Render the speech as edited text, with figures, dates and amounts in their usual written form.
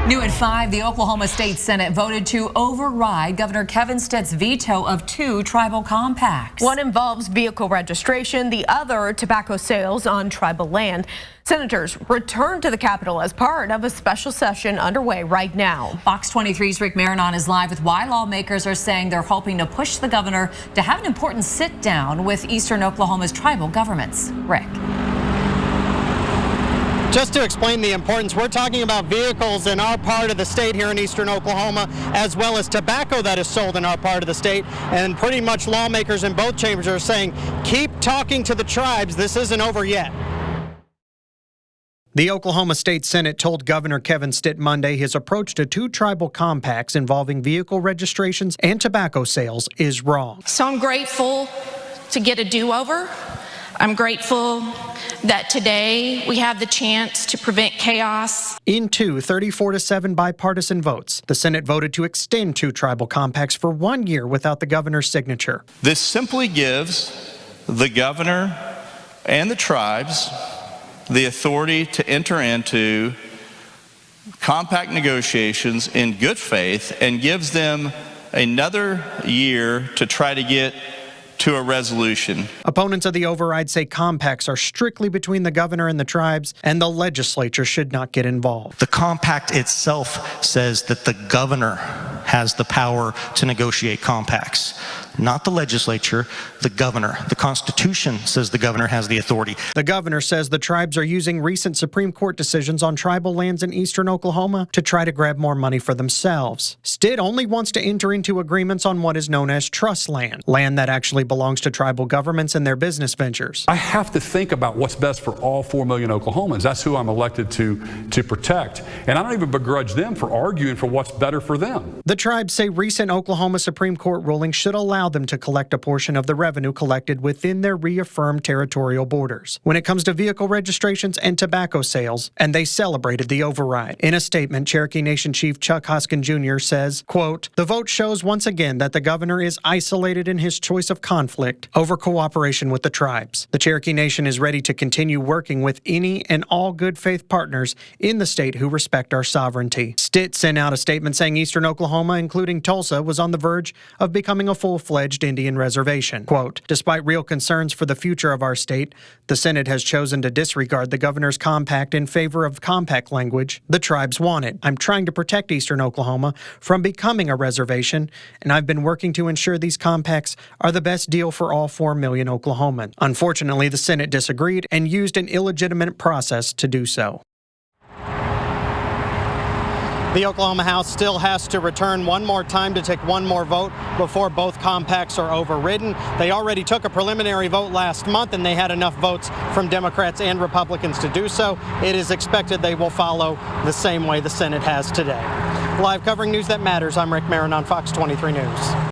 New at 5, the Oklahoma State Senate voted to override Governor Kevin Stitt's veto of 2 tribal compacts. One involves vehicle registration, the other tobacco sales on tribal land. Senators returned to the Capitol as part of a special session underway right now. Fox 23's Rick Marinon is live with why lawmakers are saying they're hoping to push the governor to have an important sit-down with Eastern Oklahoma's tribal governments. Rick. Just to explain the importance, we're talking about vehicles in our part of the state here in Eastern Oklahoma, as well as tobacco that is sold in our part of the state. And pretty much lawmakers in both chambers are saying, keep talking to the tribes. This isn't over yet. The Oklahoma State Senate told Governor Kevin Stitt Monday his approach to 2 tribal compacts involving vehicle registrations and tobacco sales is wrong. So I'm grateful to get a do-over. I'm grateful that today we have the chance to prevent chaos. In 2 34-7 bipartisan votes, the Senate voted to extend 2 tribal compacts for 1 year without the governor's signature. This simply gives the governor and the tribes the authority to enter into compact negotiations in good faith and gives them another year to try to get to a resolution. Opponents of the override say compacts are strictly between the governor and the tribes, and the legislature should not get involved. The compact itself says that the governor has the power to negotiate compacts, not the legislature, the governor. The Constitution says the governor has the authority. The governor says the tribes are using recent Supreme Court decisions on tribal lands in eastern Oklahoma to try to grab more money for themselves. Stitt only wants to enter into agreements on what is known as trust land, land that actually belongs to tribal governments and their business ventures. I have to think about what's best for all 4 million Oklahomans. That's who I'm elected to protect. And I don't even begrudge them for arguing for what's better for them. The tribes say recent Oklahoma Supreme Court rulings should allow them to collect a portion of the revenue collected within their reaffirmed territorial borders when it comes to vehicle registrations and tobacco sales, and they celebrated the override. In a statement, Cherokee Nation Chief Chuck Hoskin Jr. says, quote, "The vote shows once again that the governor is isolated in his choice of conflict over cooperation with the tribes. The Cherokee Nation is ready to continue working with any and all good faith partners in the state who respect our sovereignty." Stitt sent out a statement saying Eastern Oklahoma, including Tulsa, was on the verge of becoming a full-fledged Indian reservation. Quote, "Despite real concerns for the future of our state, the Senate has chosen to disregard the governor's compact in favor of compact language the tribes wanted. I'm trying to protect Eastern Oklahoma from becoming a reservation, and I've been working to ensure these compacts are the best deal for all 4 million Oklahomans." Unfortunately, the Senate disagreed and used an illegitimate process to do so. The Oklahoma House still has to return one more time to take one more vote before both compacts are overridden. They already took a preliminary vote last month, and they had enough votes from Democrats and Republicans to do so. It is expected they will follow the same way the Senate has today. Live covering news that matters, I'm Rick Marinon, Fox 23 News.